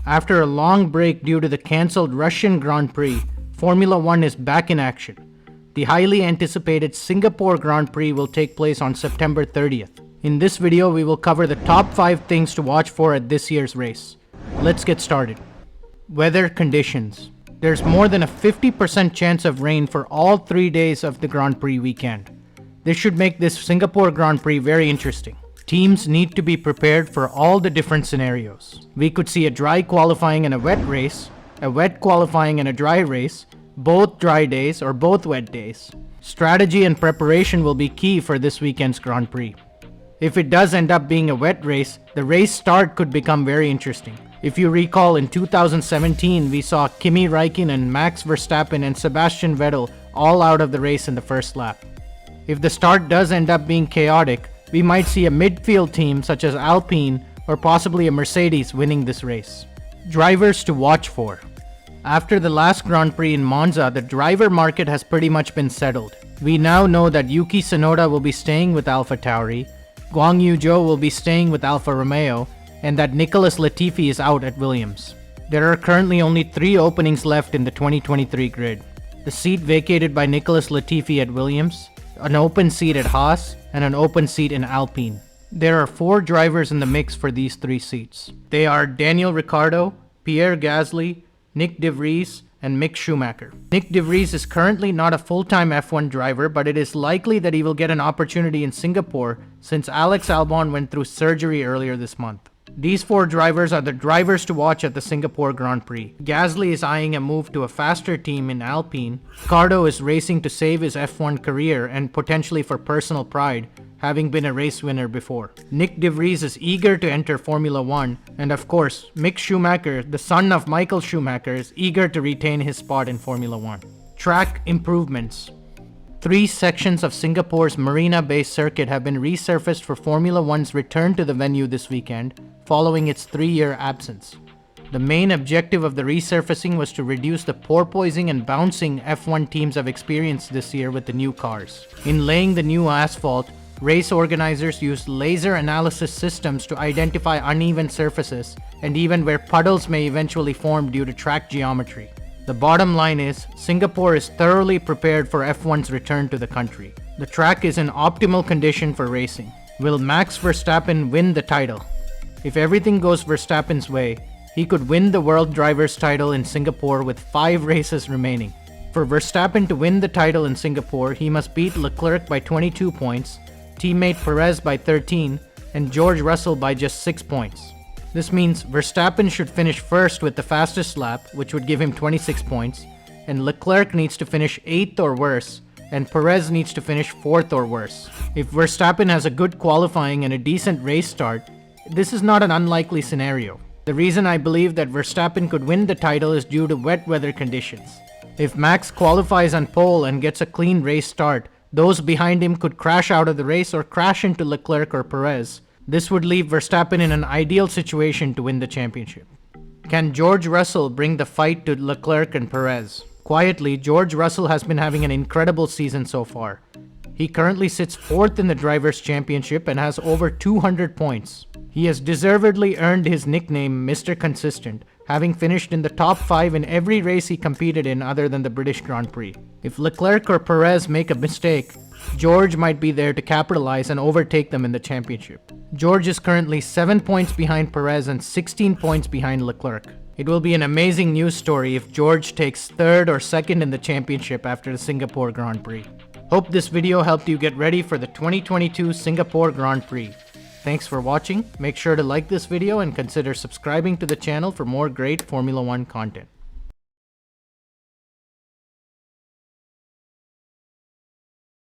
After a long break due to the cancelled Russian Grand Prix, Formula One is back in action. The highly anticipated Singapore Grand Prix will take place on September 30th. In this video, we will cover the top 5 things to watch for at this year's race. Let's get started. Weather conditions. There's more than a 50% chance of rain for all 3 days of the Grand Prix weekend. This should make this Singapore Grand Prix very interesting. Teams need to be prepared for all the different scenarios. We could see a dry qualifying and a wet race, a wet qualifying and a dry race, both dry days or both wet days. Strategy and preparation will be key for this weekend's Grand Prix. If it does end up being a wet race, the race start could become very interesting. If you recall, in 2017, we saw Kimi Räikkönen, Max Verstappen and Sebastian Vettel all out of the race in the first lap. If the start does end up being chaotic, we might see a midfield team such as Alpine or possibly a Mercedes winning this race. Drivers to watch for. After the last Grand Prix in Monza, the driver market has pretty much been settled. We now know that Yuki Tsunoda will be staying with AlphaTauri, Guang Yu Zhou will be staying with Alfa Romeo, and that Nicholas Latifi is out at Williams. There are currently only 3 openings left in the 2023 grid. The seat vacated by Nicholas Latifi at Williams, an open seat at Haas, and an open seat in Alpine. There are 4 drivers in the mix for these 3 seats. They are Daniel Ricciardo, Pierre Gasly, Nick De Vries, and Mick Schumacher. Nick De Vries is currently not a full-time F1 driver, but it is likely that he will get an opportunity in Singapore since Alex Albon went through surgery earlier this month. These 4 drivers are the drivers to watch at the Singapore Grand Prix. Gasly is eyeing a move to a faster team in Alpine. Ricciardo is racing to save his F1 career and potentially for personal pride, having been a race winner before. Nick De Vries is eager to enter Formula One, and of course, Mick Schumacher, the son of Michael Schumacher, is eager to retain his spot in Formula One. Track improvements. 3 sections of Singapore's Marina Bay circuit have been resurfaced for Formula One's return to the venue this weekend, following its 3-year absence. The main objective of the resurfacing was to reduce the porpoising and bouncing F1 teams have experienced this year with the new cars. In laying the new asphalt, race organizers used laser analysis systems to identify uneven surfaces and even where puddles may eventually form due to track geometry. The bottom line is, Singapore is thoroughly prepared for F1's return to the country. The track is in optimal condition for racing. Will Max Verstappen win the title? If everything goes Verstappen's way, he could win the World Drivers' title in Singapore with 5 races remaining. For Verstappen to win the title in Singapore, he must beat Leclerc by 22 points, teammate Perez by 13, and George Russell by just 6 points. This means Verstappen should finish first with the fastest lap, which would give him 26 points, and Leclerc needs to finish 8th or worse, and Perez needs to finish 4th or worse. If Verstappen has a good qualifying and a decent race start, this is not an unlikely scenario. The reason I believe that Verstappen could win the title is due to wet weather conditions. If Max qualifies on pole and gets a clean race start, those behind him could crash out of the race or crash into Leclerc or Perez. This would leave Verstappen in an ideal situation to win the championship. Can George Russell bring the fight to Leclerc and Perez? Quietly, George Russell has been having an incredible season so far. He currently sits 4th in the Drivers' Championship and has over 200 points. He has deservedly earned his nickname Mr. Consistent, having finished in the top 5 in every race he competed in other than the British Grand Prix. If Leclerc or Perez make a mistake, George might be there to capitalize and overtake them in the championship. George is currently 7 points behind Perez and 16 points behind Leclerc. It will be an amazing news story if George takes 3rd or 2nd in the championship after the Singapore Grand Prix. Hope this video helped you get ready for the 2022 Singapore Grand Prix. Thanks for watching. Make sure to like this video and consider subscribing to the channel for more great Formula One content.